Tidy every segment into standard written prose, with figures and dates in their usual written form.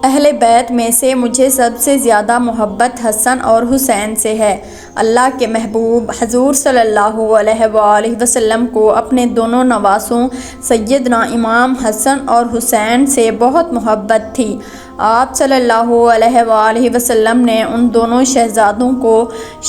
اہل بیت میں سے مجھے سب سے زیادہ محبت حسن اور حسین سے ہے۔ اللہ کے محبوب حضور صلی اللہ علیہ وآلہ وسلم کو اپنے دونوں نواسوں سیدنا امام حسن اور حسین سے بہت محبت تھی۔ آپ صلی اللہ علیہ وآلہ وسلم نے ان دونوں شہزادوں کو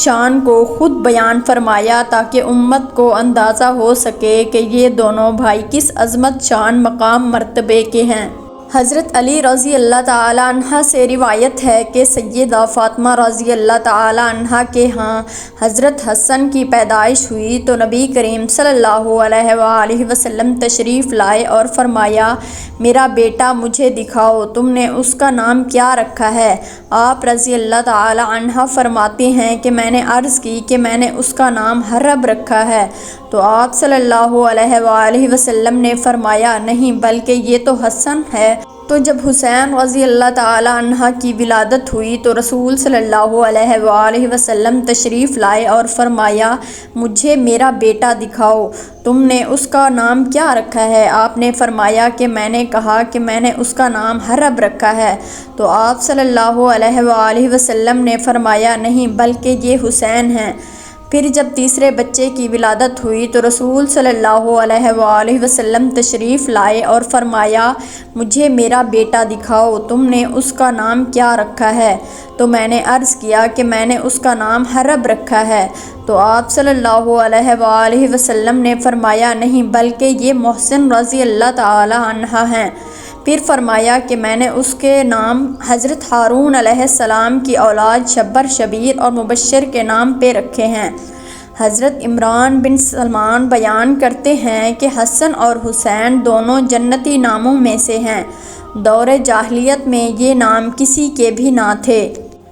شان کو خود بیان فرمایا تاکہ امت کو اندازہ ہو سکے کہ یہ دونوں بھائی کس عظمت شان مقام مرتبے کے ہیں۔ حضرت علی رضی اللہ تعالی عنہ سے روایت ہے کہ سیدہ فاطمہ رضی اللہ تعالی عنہ کے ہاں حضرت حسن کی پیدائش ہوئی تو نبی کریم صلی اللہ علیہ وآلہ وسلم تشریف لائے اور فرمایا، میرا بیٹا مجھے دکھاؤ، تم نے اس کا نام کیا رکھا ہے؟ آپ رضی اللہ تعالی عنہ فرماتے ہیں کہ میں نے عرض کی کہ میں نے اس کا نام حرب رکھا ہے، تو آپ صلی اللہ علیہ وآلہ وسلم نے فرمایا، نہیں بلکہ یہ تو حسن ہے۔ تو جب حسین رضی اللہ تعالی عنہ کی ولادت ہوئی تو رسول صلی اللہ علیہ وآلہ وسلم تشریف لائے اور فرمایا، مجھے میرا بیٹا دکھاؤ، تم نے اس کا نام کیا رکھا ہے؟ آپ نے فرمایا کہ میں نے کہا کہ میں نے اس کا نام حرب رکھا ہے، تو آپ صلی اللہ علیہ وآلہ وسلم نے فرمایا، نہیں بلکہ یہ حسین ہے۔ پھر جب تیسرے بچے کی ولادت ہوئی تو رسول صلی اللہ علیہ وآلہ وسلم تشریف لائے اور فرمایا، مجھے میرا بیٹا دکھاؤ، تم نے اس کا نام کیا رکھا ہے؟ تو میں نے عرض کیا کہ میں نے اس کا نام حرب رکھا ہے، تو آپ صلی اللہ علیہ وآلہ وسلم نے فرمایا، نہیں بلکہ یہ محسن رضی اللہ تعالی عنہ ہیں۔ پھر فرمایا کہ میں نے اس کے نام حضرت ہارون علیہ السلام کی اولاد شبر، شبیر اور مبشر کے نام پہ رکھے ہیں۔ حضرت عمران بن سلمان بیان کرتے ہیں کہ حسن اور حسین دونوں جنتی ناموں میں سے ہیں۔ دور جاہلیت میں یہ نام کسی کے بھی نہ تھے۔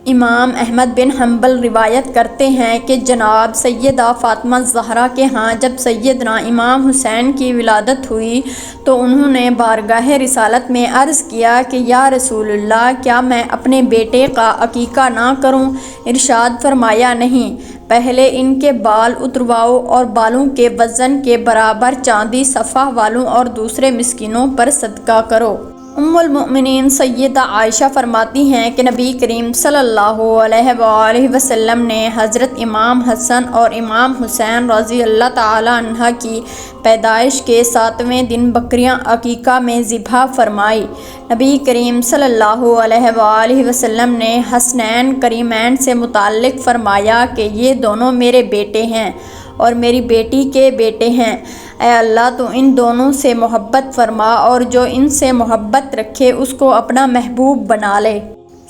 امام احمد بن حنبل روایت کرتے ہیں کہ جناب سیدہ فاطمہ الزہرا کے ہاں جب سیدنا امام حسین کی ولادت ہوئی تو انہوں نے بارگاہ رسالت میں عرض کیا کہ یا رسول اللہ، کیا میں اپنے بیٹے کا عقیقہ نہ کروں؟ ارشاد فرمایا، نہیں، پہلے ان کے بال اترواؤ اور بالوں کے وزن کے برابر چاندی صفہ والوں اور دوسرے مسکینوں پر صدقہ کرو۔ ام المؤمنین سیدہ عائشہ فرماتی ہیں کہ نبی کریم صلی اللہ علیہ وآلہ وسلم نے حضرت امام حسن اور امام حسین رضی اللہ تعالی عنہ کی پیدائش کے 7ویں دن بکریاں عقیقہ میں ذبح فرمائی۔ نبی کریم صلی اللہ علیہ وآلہ وسلم نے حسنین کریمین سے متعلق فرمایا کہ یہ دونوں میرے بیٹے ہیں اور میری بیٹی کے بیٹے ہیں، اے اللہ تو ان دونوں سے محبت فرما اور جو ان سے محبت رکھے اس کو اپنا محبوب بنا لے۔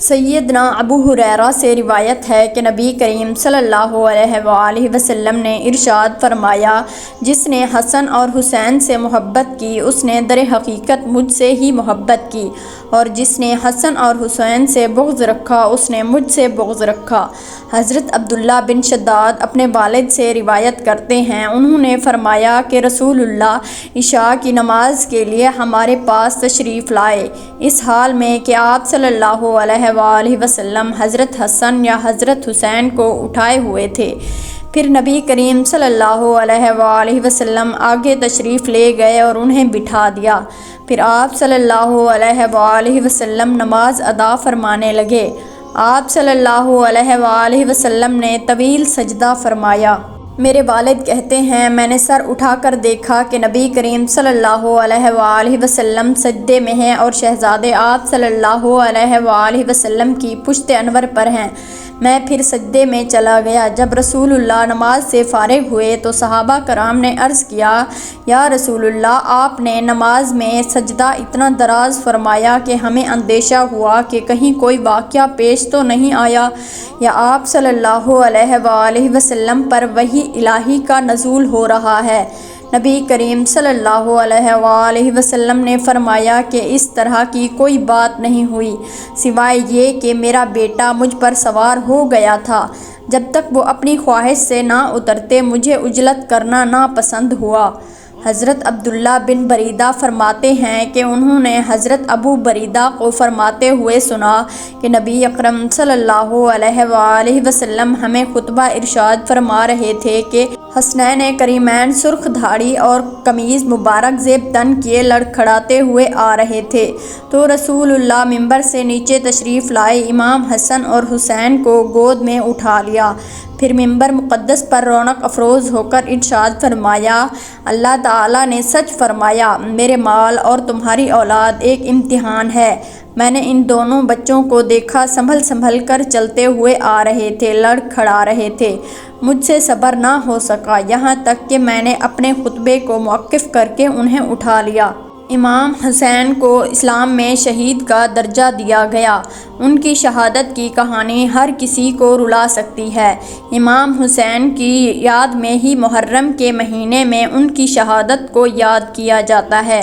سیدنا ابو ہریرہ سے روایت ہے کہ نبی کریم صلی اللہ علیہ وآلہ وسلم نے ارشاد فرمایا، جس نے حسن اور حسین سے محبت کی اس نے در حقیقت مجھ سے ہی محبت کی، اور جس نے حسن اور حسین سے بغض رکھا اس نے مجھ سے بغض رکھا۔ حضرت عبداللہ بن شداد اپنے والد سے روایت کرتے ہیں، انہوں نے فرمایا کہ رسول اللہ عشاء کی نماز کے لیے ہمارے پاس تشریف لائے، اس حال میں کہ آپ صلی اللہ علیہ وآلہ وسلم حضرت حسن یا حضرت حسین کو اٹھائے ہوئے تھے۔ پھر نبی کریم صلی اللہ علیہ وآلہ وسلم آگے تشریف لے گئے اور انہیں بٹھا دیا۔ پھر آپ صلی اللہ علیہ وآلہ وسلم نماز ادا فرمانے لگے۔ آپ صلی اللہ علیہ وآلہ وسلم نے طویل سجدہ فرمایا۔ میرے والد کہتے ہیں، میں نے سر اٹھا کر دیکھا کہ نبی کریم صلی اللہ علیہ وآلہ وسلم سجدے میں ہیں اور شہزادے آپ صلی اللہ علیہ وآلہ وسلم کی پشت انور پر ہیں۔ میں پھر سجدے میں چلا گیا۔ جب رسول اللہ نماز سے فارغ ہوئے تو صحابہ کرام نے عرض کیا، یا رسول اللہ، آپ نے نماز میں سجدہ اتنا دراز فرمایا کہ ہمیں اندیشہ ہوا کہ کہیں کوئی واقعہ پیش تو نہیں آیا یا آپ صلی اللہ علیہ وآلہ وسلم پر وحی الہی کا نزول ہو رہا ہے۔ نبی کریم صلی اللہ علیہ وآلہ وسلم نے فرمایا کہ اس طرح کی کوئی بات نہیں ہوئی سوائے یہ کہ میرا بیٹا مجھ پر سوار ہو گیا تھا۔ جب تک وہ اپنی خواہش سے نہ اترتے مجھے عجلت کرنا ناپسند ہوا۔ حضرت عبداللہ بن بریدہ فرماتے ہیں کہ انہوں نے حضرت ابو بریدہ کو فرماتے ہوئے سنا کہ نبی اکرم صلی اللہ علیہ وآلہ وسلم ہمیں خطبہ ارشاد فرما رہے تھے کہ حسنین کریمین سرخ دھاڑی اور قمیض مبارک زیب تن کیے لڑکھڑاتے ہوئے آ رہے تھے، تو رسول اللہ منبر سے نیچے تشریف لائے، امام حسن اور حسین کو گود میں اٹھا لیا، پھر منبر مقدس پر رونق افروز ہو کر ارشاد فرمایا، اللہ تعالیٰ نے سچ فرمایا، میرے مال اور تمہاری اولاد ایک امتحان ہے۔ میں نے ان دونوں بچوں کو دیکھا، سنبھل کر چلتے ہوئے آ رہے تھے، لڑکھڑا رہے تھے، مجھ سے صبر نہ ہو سکا، یہاں تک کہ میں نے اپنے خطبے کو موقف کر کے انہیں اٹھا لیا۔ امام حسین کو اسلام میں شہید کا درجہ دیا گیا۔ ان کی شہادت کی کہانی ہر کسی کو رلا سکتی ہے۔ امام حسین کی یاد میں ہی محرم کے مہینے میں ان کی شہادت کو یاد کیا جاتا ہے۔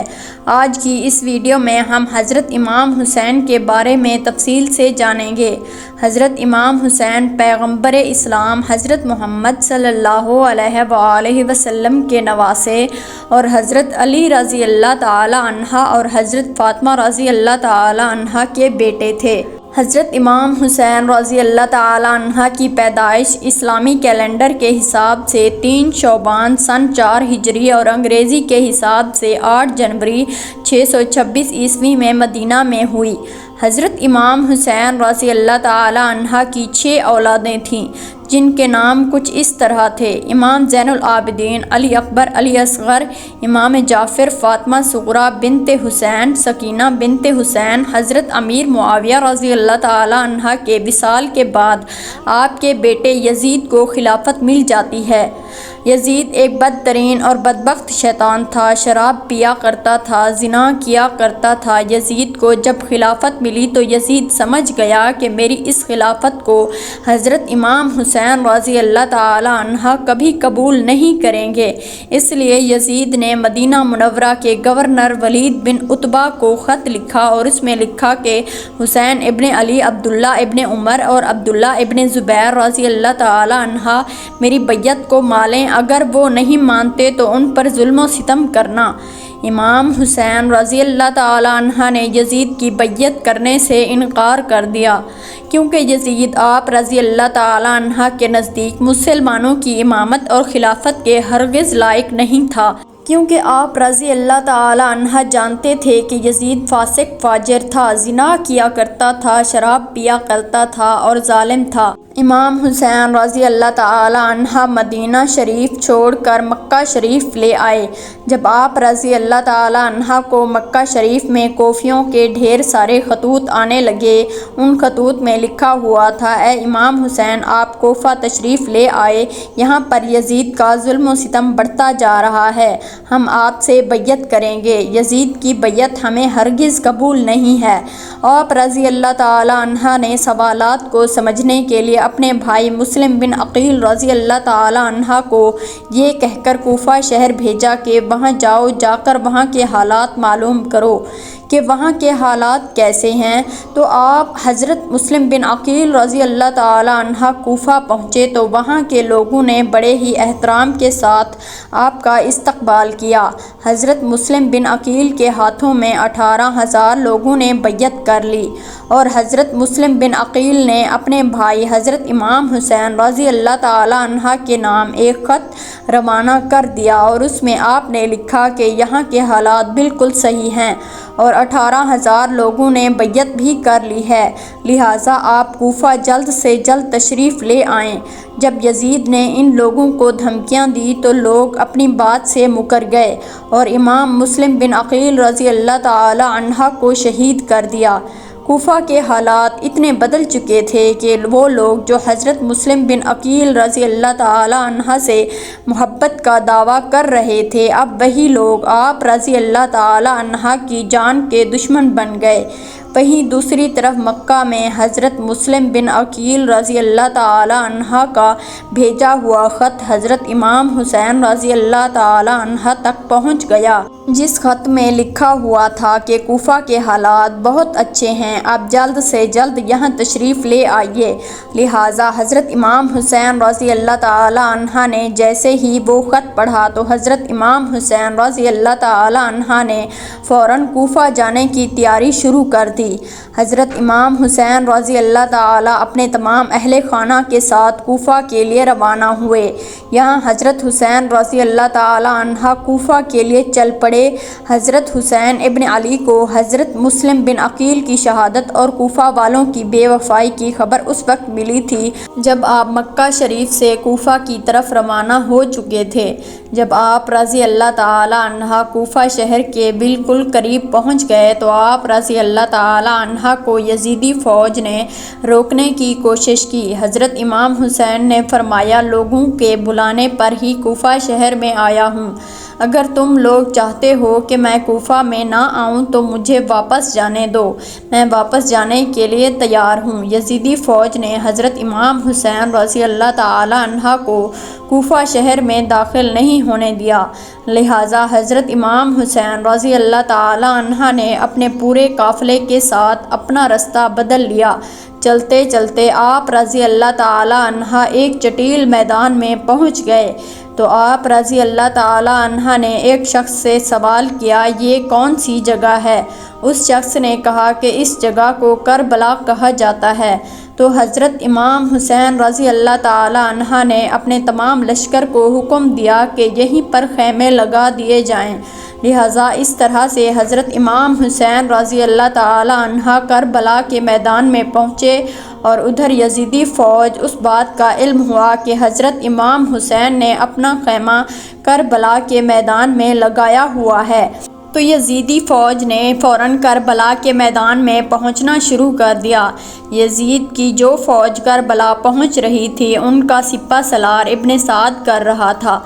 آج کی اس ویڈیو میں ہم حضرت امام حسین کے بارے میں تفصیل سے جانیں گے۔ حضرت امام حسین پیغمبر اسلام حضرت محمد صلی اللہ علیہ وآلہ وسلم کے نواسے اور حضرت علی رضی اللہ تعالی عنہ اور حضرت فاطمہ رضی اللہ تعالی عنہ کے بیٹے تھے۔ حضرت امام حسین رضی اللہ تعالی عنہ کی پیدائش اسلامی کیلنڈر کے حساب سے 3 شعبان سن 4 ہجری اور انگریزی کے حساب سے 8 جنوری 626 عیسوی میں مدینہ میں ہوئی۔ حضرت امام حسین رضی اللہ تعالی عنہ کی 6 اولادیں تھیں، جن کے نام کچھ اس طرح تھے: امام زین العابدین، علی اکبر، علی اصغر، امام جعفر، فاطمہ صغریٰ بنت حسین، سکینہ بنت حسین۔ حضرت امیر معاویہ رضی اللہ تعالی عنہ کے وصال کے بعد آپ کے بیٹے یزید کو خلافت مل جاتی ہے۔ یزید ایک بدترین اور بدبخت شیطان تھا، شراب پیا کرتا تھا، زنا کیا کرتا تھا۔ یزید کو جب خلافت ملی تو یزید سمجھ گیا کہ میری اس خلافت کو حضرت امام حسین رضی اللہ تعالی عنہ کبھی قبول نہیں کریں گے، اس لیے یزید نے مدینہ منورہ کے گورنر ولید بن عتبہ کو خط لکھا اور اس میں لکھا کہ حسین ابن علی، عبداللہ ابن عمر اور عبداللہ ابن زبیر رضی اللہ تعالی عنہ میری بیعت کو مالیں، اگر وہ نہیں مانتے تو ان پر ظلم و ستم کرنا۔ امام حسین رضی اللہ تعالی عنہ نے یزید کی بیعت کرنے سے انکار کر دیا، کیونکہ یزید آپ رضی اللہ تعالی عنہ کے نزدیک مسلمانوں کی امامت اور خلافت کے ہرگز لائق نہیں تھا، کیونکہ آپ رضی اللہ تعالی عنہ جانتے تھے کہ یزید فاسق فاجر تھا، زنا کیا کرتا تھا، شراب پیا کرتا تھا اور ظالم تھا۔ امام حسین رضی اللہ تعالی عنہ مدینہ شریف چھوڑ کر مکہ شریف لے آئے۔ جب آپ رضی اللہ تعالی عنہ کو مکہ شریف میں کوفیوں کے ڈھیر سارے خطوط آنے لگے، ان خطوط میں لکھا ہوا تھا: اے امام حسین، آپ کوفہ تشریف لے آئے، یہاں پر یزید کا ظلم و ستم بڑھتا جا رہا ہے، ہم آپ سے بیعت کریں گے، یزید کی بیعت ہمیں ہرگز قبول نہیں ہے۔ آپ رضی اللہ تعالی عنہ نے سوالات کو سمجھنے کے لیے اپنے بھائی مسلم بن عقیل رضی اللہ تعالی عنہ کو یہ کہہ کر کوفہ شہر بھیجا کہ وہاں جاؤ، جا کر وہاں کے حالات معلوم کرو کہ وہاں کے حالات کیسے ہیں۔ تو آپ حضرت مسلم بن عقیل رضی اللہ تعالی عنہ کوفہ پہنچے تو وہاں کے لوگوں نے بڑے ہی احترام کے ساتھ آپ کا استقبال کیا۔ حضرت مسلم بن عقیل کے ہاتھوں میں 18,000 لوگوں نے بیعت کر لی اور حضرت مسلم بن عقیل نے اپنے بھائی حضرت امام حسین رضی اللہ تعالی عنہ کے نام ایک خط روانہ کر دیا اور اس میں آپ نے لکھا کہ یہاں کے حالات بالکل صحیح ہیں اور 18,000 لوگوں نے بیعت بھی کر لی ہے، لہٰذا آپ کوفہ جلد سے جلد تشریف لے آئیں۔ جب یزید نے ان لوگوں کو دھمکیاں دی تو لوگ اپنی بات سے مکر گئے اور امام مسلم بن عقیل رضی اللہ تعالی عنہ کو شہید کر دیا۔ کوفہ کے حالات اتنے بدل چکے تھے کہ وہ لوگ جو حضرت مسلم بن عقیل رضی اللہ تعالی عنہ سے محبت کا دعویٰ کر رہے تھے، اب وہی لوگ آپ رضی اللہ تعالی عنہ کی جان کے دشمن بن گئے۔ وہیں دوسری طرف مکہ میں حضرت مسلم بن عقیل رضی اللہ تعالی عنہ کا بھیجا ہوا خط حضرت امام حسین رضی اللہ تعالی عنہ تک پہنچ گیا۔ جس خط میں لکھا ہوا تھا کہ کوفہ کے حالات بہت اچھے ہیں، آپ جلد سے جلد یہاں تشریف لے آئیے۔ لہٰذا حضرت امام حسین رضی اللہ تعالیٰ عنہ نے جیسے ہی وہ خط پڑھا تو حضرت امام حسین رضی اللہ تعالیٰ عنہ نے فوراً کوفہ جانے کی تیاری شروع کر دی۔ حضرت امام حسین رضی اللہ تعالیٰ اپنے تمام اہل خانہ کے ساتھ کوفہ کے لیے روانہ ہوئے۔ یہاں حضرت حسین رضی اللہ تعالیٰ عنہ کوفہ کے لیے چل پڑے۔ حضرت حسین ابن علی کو حضرت مسلم بن عقیل کی شہادت اور کوفہ والوں کی بے وفائی کی خبر اس وقت ملی تھی جب آپ مکہ شریف سے کوفہ کی طرف روانہ ہو چکے تھے۔ جب آپ رضی اللہ تعالیٰ عنہ کوفہ شہر کے بالکل قریب پہنچ گئے تو آپ رضی اللہ تعالیٰ عنہ کو یزیدی فوج نے روکنے کی کوشش کی۔ حضرت امام حسین نے فرمایا، لوگوں کے بلانے پر ہی کوفہ شہر میں آیا ہوں، اگر تم لوگ چاہتے ہو کہ میں کوفہ میں نہ آؤں تو مجھے واپس جانے دو، میں واپس جانے کے لیے تیار ہوں۔ یزیدی فوج نے حضرت امام حسین رضی اللہ تعالیٰ عنہ کو کوفہ شہر میں داخل نہیں ہونے دیا، لہٰذا حضرت امام حسین رضی اللہ تعالیٰ عنہ نے اپنے پورے قافلے کے ساتھ اپنا رستہ بدل لیا۔ چلتے چلتے آپ رضی اللہ تعالیٰ عنہ ایک چٹیل میدان میں پہنچ گئے تو آپ رضی اللہ تعالیٰ عنہ نے ایک شخص سے سوال کیا، یہ کون سی جگہ ہے؟ اس شخص نے کہا کہ اس جگہ کو کربلا کہا جاتا ہے۔ تو حضرت امام حسین رضی اللہ تعالیٰ عنہ نے اپنے تمام لشکر کو حکم دیا کہ یہیں پر خیمے لگا دیے جائیں۔ لہٰذا اس طرح سے حضرت امام حسین رضی اللہ تعالیٰ عنہ کربلا کے میدان میں پہنچے اور ادھر یزیدی فوج اس بات کا علم ہوا کہ حضرت امام حسین نے اپنا خیمہ کربلا کے میدان میں لگایا ہوا ہے، تو یزیدی فوج نے فوراً کربلا کے میدان میں پہنچنا شروع کر دیا۔ یزید کی جو فوج کربلا پہنچ رہی تھی ان کا سپہ سالار ابن سعد کر رہا تھا۔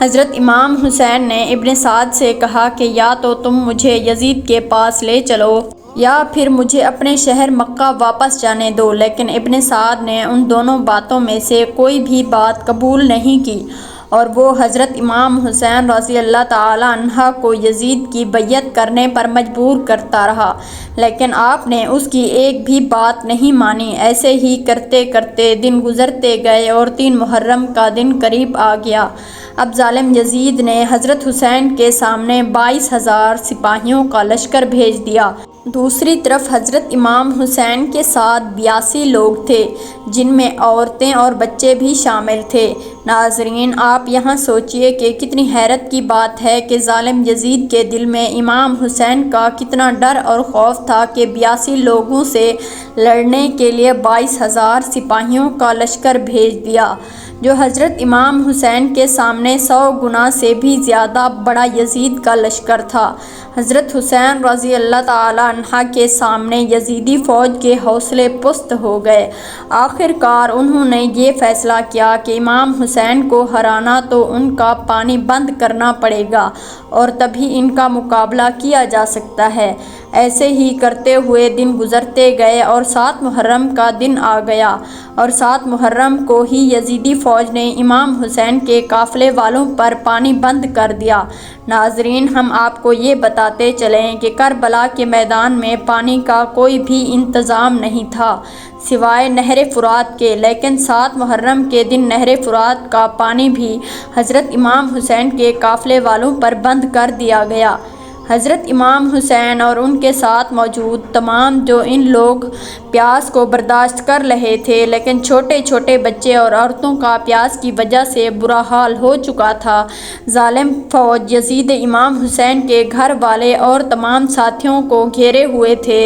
حضرت امام حسین نے ابن سعد سے کہا کہ یا تو تم مجھے یزید کے پاس لے چلو یا پھر مجھے اپنے شہر مکہ واپس جانے دو، لیکن ابن سعد نے ان دونوں باتوں میں سے کوئی بھی بات قبول نہیں کی اور وہ حضرت امام حسین رضی اللہ تعالیٰ عنہ کو یزید کی بیعت کرنے پر مجبور کرتا رہا، لیکن آپ نے اس کی ایک بھی بات نہیں مانی۔ ایسے ہی کرتے کرتے دن گزرتے گئے اور 3 محرم کا دن قریب آ گیا۔ اب ظالم یزید نے حضرت حسین کے سامنے 22,000 سپاہیوں کا لشکر بھیج دیا۔ دوسری طرف حضرت امام حسین کے ساتھ 82 لوگ تھے، جن میں عورتیں اور بچے بھی شامل تھے۔ ناظرین، آپ یہاں سوچئے کہ کتنی حیرت کی بات ہے کہ ظالم یزید کے دل میں امام حسین کا کتنا ڈر اور خوف تھا کہ 82 لوگوں سے لڑنے کے لیے 22,000 سپاہیوں کا لشکر بھیج دیا، جو حضرت امام حسین کے سامنے 100 گنا سے بھی زیادہ بڑا یزید کا لشکر تھا۔ حضرت حسین رضی اللہ تعالیٰ عنہ کے سامنے یزیدی فوج کے حوصلے پست ہو گئے۔ آخر کار انہوں نے یہ فیصلہ کیا کہ امام حسین کو ہرانا تو ان کا پانی بند کرنا پڑے گا اور تبھی ان کا مقابلہ کیا جا سکتا ہے۔ ایسے ہی کرتے ہوئے دن گزرتے گئے اور 7 محرم کا دن آ گیا اور 7 محرم کو ہی یزیدی فوج نے امام حسین کے قافلے والوں پر پانی بند کر دیا۔ ناظرین، ہم آپ کو یہ بتاتے چلیں کہ کربلا کے میدان میں پانی کا کوئی بھی انتظام نہیں تھا سوائے نہر فرات کے، لیکن 7 محرم کے دن نہر فرات کا پانی بھی حضرت امام حسین کے قافلے والوں پر بند کر دیا گیا۔ حضرت امام حسین اور ان کے ساتھ موجود تمام جو ان لوگ پیاس کو برداشت کر رہے تھے، لیکن چھوٹے چھوٹے بچے اور عورتوں کا پیاس کی وجہ سے برا حال ہو چکا تھا۔ ظالم فوج یزید امام حسین کے گھر والے اور تمام ساتھیوں کو گھیرے ہوئے تھے۔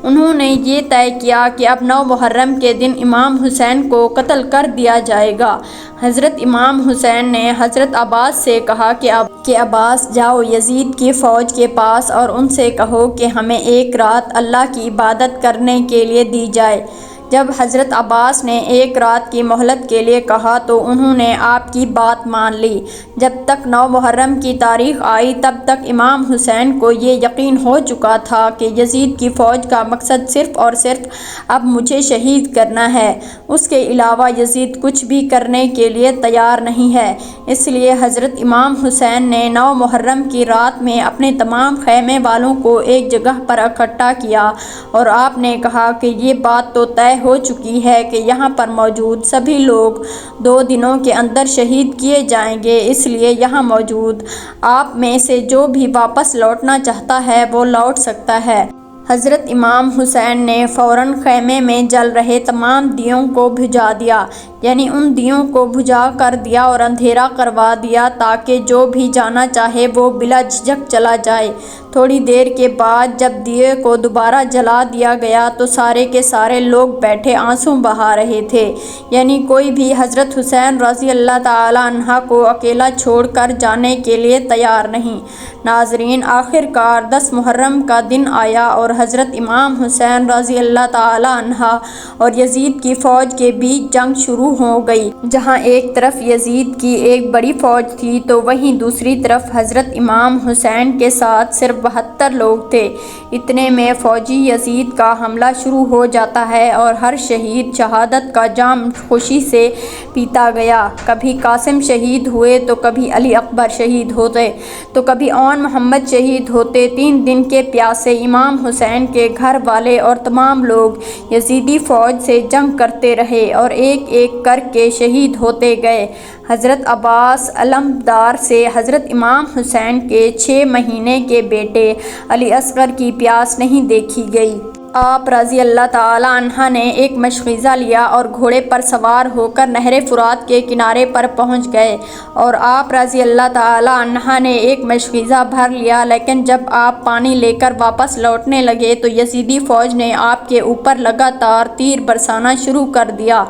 انہوں نے یہ طے کیا کہ اب 9 محرم کے دن امام حسین کو قتل کر دیا جائے گا۔ حضرت امام حسین نے حضرت عباس سے کہا کہ عباس جاؤ یزید کی فوج کے پاس اور ان سے کہو کہ ہمیں ایک رات اللہ کی عبادت کرنے کے لیے دی جائے، جب حضرت عباس نے ایک رات کی مہلت کے لیے کہا تو انہوں نے آپ کی بات مان لی۔ جب تک 9 محرم کی تاریخ آئی تب تک امام حسین کو یہ یقین ہو چکا تھا کہ یزید کی فوج کا مقصد صرف اور صرف اب مجھے شہید کرنا ہے، اس کے علاوہ یزید کچھ بھی کرنے کے لیے تیار نہیں ہے۔ اس لیے حضرت امام حسین نے 9 محرم کی رات میں اپنے تمام خیمے والوں کو ایک جگہ پر اکٹھا کیا اور آپ نے کہا کہ یہ بات تو طے ہو چکی ہے کہ یہاں پر موجود سبھی لوگ 2 دنوں کے اندر شہید کیے جائیں گے، اس لیے یہاں موجود آپ میں سے جو بھی واپس لوٹنا چاہتا ہے وہ لوٹ سکتا ہے۔ حضرت امام حسین نے فوراً خیمے میں جل رہے تمام دیوں کو بجھا دیا، یعنی ان دیوں کو بجھا کر دیا اور اندھیرا کروا دیا تاکہ جو بھی جانا چاہے وہ بلا جھجک چلا جائے۔ تھوڑی دیر کے بعد جب دیے کو دوبارہ جلا دیا گیا تو سارے کے سارے لوگ بیٹھے آنسو بہا رہے تھے، یعنی کوئی بھی حضرت حسین رضی اللہ تعالی عنہ کو اکیلا چھوڑ کر جانے کے لیے تیار نہیں۔ ناظرین، آخر کار 10 محرم کا دن آیا اور حضرت امام حسین رضی اللہ تعالی عنہ اور یزید کی فوج کے بیچ جنگ شروع ہو گئی۔ جہاں ایک طرف یزید کی ایک بڑی فوج تھی تو وہیں دوسری طرف حضرت امام حسین کے ساتھ صرف 72 لوگ تھے۔ اتنے میں فوجی یزید کا حملہ شروع ہو جاتا ہے اور ہر شہید شہادت کا جام خوشی سے پیتا گیا۔ کبھی قاسم شہید ہوئے تو کبھی علی اکبر شہید ہوتے تو کبھی اون محمد شہید ہوتے۔ 3 دن کے پیاسے امام حسین کے گھر والے اور تمام لوگ یزیدی فوج سے جنگ کرتے رہے اور ایک ایک کر کے شہید ہوتے گئے۔ حضرت عباس علمدار سے حضرت امام حسین کے 6 مہینے کے بیٹے علی اصغر کی پیاس نہیں دیکھی گئی۔ آپ رضی اللہ تعالی عنہ نے ایک مشغیزہ لیا اور گھوڑے پر سوار ہو کر نہر فرات کے کنارے پر پہنچ گئے اور آپ رضی اللہ تعالی عنہ نے ایک مشغیزہ بھر لیا، لیکن جب آپ پانی لے کر واپس لوٹنے لگے تو یزیدی فوج نے آپ کے اوپر لگاتار تیر برسانا شروع کر دیا۔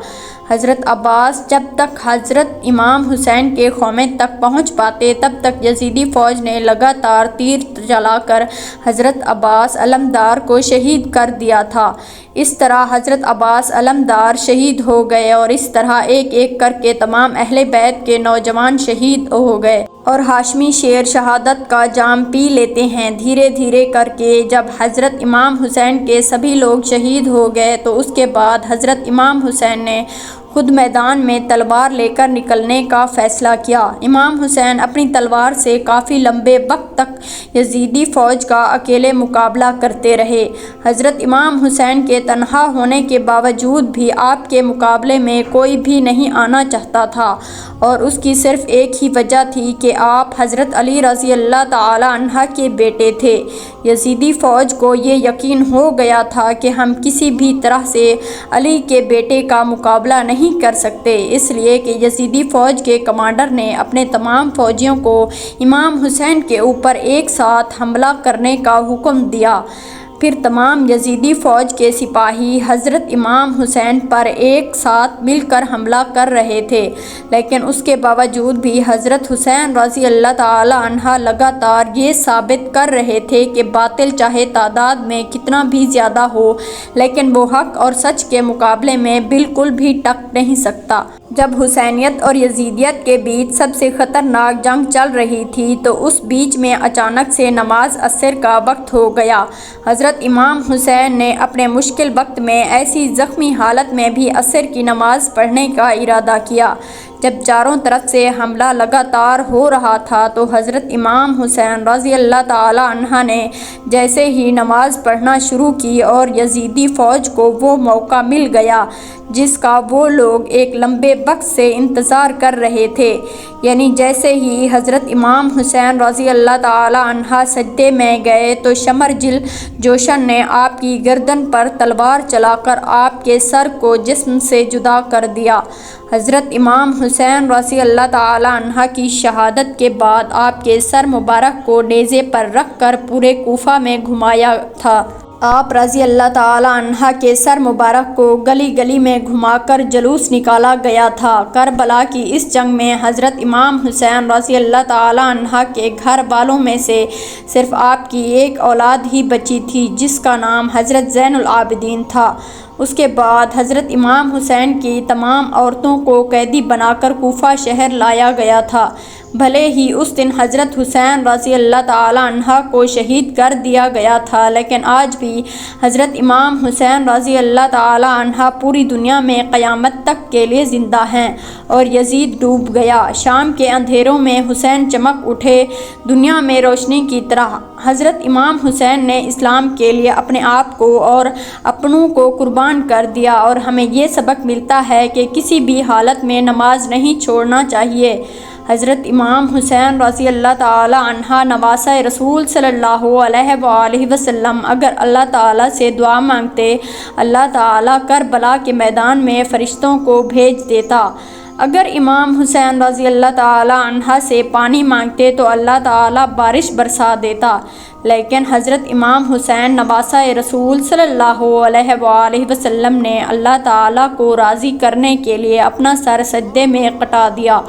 حضرت عباس جب تک حضرت امام حسین کے خیمے تک پہنچ پاتے تب تک یزیدی فوج نے لگاتار تیر چلا کر حضرت عباس علمدار کو شہید کر دیا تھا۔ اس طرح حضرت عباس علمدار شہید ہو گئے اور اس طرح ایک ایک کر کے تمام اہل بیت کے نوجوان شہید ہو گئے اور ہاشمی شیر شہادت کا جام پی لیتے ہیں۔ دھیرے دھیرے کر کے جب حضرت امام حسین کے سبھی لوگ شہید ہو گئے تو اس کے بعد حضرت امام حسین نے خود میدان میں تلوار لے کر نکلنے کا فیصلہ کیا۔ امام حسین اپنی تلوار سے کافی لمبے وقت تک یزیدی فوج کا اکیلے مقابلہ کرتے رہے۔ حضرت امام حسین کے تنہا ہونے کے باوجود بھی آپ کے مقابلے میں کوئی بھی نہیں آنا چاہتا تھا اور اس کی صرف ایک ہی وجہ تھی کہ آپ حضرت علی رضی اللہ تعالی عنہ کے بیٹے تھے۔ یزیدی فوج کو یہ یقین ہو گیا تھا کہ ہم کسی بھی طرح سے علی کے بیٹے کا مقابلہ نہیں کر سکتے، اس لیے کہ یزیدی فوج کے کمانڈر نے اپنے تمام فوجیوں کو امام حسین کے اوپر ایک ساتھ حملہ کرنے کا حکم دیا۔ پھر تمام یزیدی فوج کے سپاہی حضرت امام حسین پر ایک ساتھ مل کر حملہ کر رہے تھے، لیکن اس کے باوجود بھی حضرت حسین رضی اللہ تعالی عنہ لگاتار یہ ثابت کر رہے تھے کہ باطل چاہے تعداد میں کتنا بھی زیادہ ہو لیکن وہ حق اور سچ کے مقابلے میں بالکل بھی ٹک نہیں سکتا۔ جب حسینیت اور یزیدیت کے بیچ سب سے خطرناک جنگ چل رہی تھی تو اس بیچ میں اچانک سے نماز عصر کا وقت ہو گیا۔ حضرت امام حسین نے اپنے مشکل وقت میں ایسی زخمی حالت میں بھی عصر کی نماز پڑھنے کا ارادہ کیا۔ جب چاروں طرف سے حملہ لگاتار ہو رہا تھا تو حضرت امام حسین رضی اللہ تعالی عنہ نے جیسے ہی نماز پڑھنا شروع کی اور یزیدی فوج کو وہ موقع مل گیا جس کا وہ لوگ ایک لمبے وقت سے انتظار کر رہے تھے، یعنی جیسے ہی حضرت امام حسین رضی اللہ تعالی عنہ سجدے میں گئے تو شمرجل جوشن نے آپ کی گردن پر تلوار چلا کر آپ کے سر کو جسم سے جدا کر دیا۔ حضرت امام حسین رضی اللہ تعالی عنہ کی شہادت کے بعد آپ کے سر مبارک کو نیزے پر رکھ کر پورے کوفہ میں گھمایا تھا۔ آپ رضی اللہ تعالی عنہ کے سر مبارک کو گلی گلی میں گھما کر جلوس نکالا گیا تھا۔ کربلا کی اس جنگ میں حضرت امام حسین رضی اللہ تعالی عنہ کے گھر والوں میں سے صرف آپ کی ایک اولاد ہی بچی تھی جس کا نام حضرت زین العابدین تھا۔ اس کے بعد حضرت امام حسین کی تمام عورتوں کو قیدی بنا کر کوفہ شہر لایا گیا تھا۔ بھلے ہی اس دن حضرت حسین رضی اللہ تعالی عنہ کو شہید کر دیا گیا تھا، لیکن آج بھی حضرت امام حسین رضی اللہ تعالی عنہ پوری دنیا میں قیامت تک کے لیے زندہ ہیں، اور یزید ڈوب گیا، شام کے اندھیروں میں حسین چمک اٹھے دنیا میں روشنی کی طرح۔ حضرت امام حسین نے اسلام کے لیے اپنے آپ کو اور اپنوں کو قربان کر دیا، اور ہمیں یہ سبق ملتا ہے کہ کسی بھی حالت میں نماز نہیں چھوڑنا چاہیے۔ حضرت امام حسین رضی اللہ تعالی عنہ نواسہ رسول صلی اللہ علیہ وآلہ وسلم، اگر اللہ تعالیٰ سے دعا مانگتے، اللہ تعالیٰ کربلا کے میدان میں فرشتوں کو بھیج دیتا۔ اگر امام حسین رضی اللہ تعالی عنہ سے پانی مانگتے تو اللہ تعالیٰ بارش برسا دیتا، لیکن حضرت امام حسین نواسہ رسول صلی اللہ علیہ وآلہ وسلم نے اللہ تعالیٰ کو راضی کرنے کے لیے اپنا سر سجدے میں کٹا دیا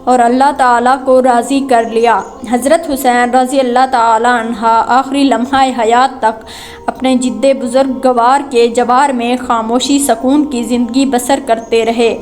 اور اللہ تعالیٰ کو راضی کر لیا۔ حضرت حسین رضی اللہ تعالی عنہ آخری لمحہ حیات تک اپنے جد بزرگوار کے جوار میں خاموشی سکون کی زندگی بسر کرتے رہے۔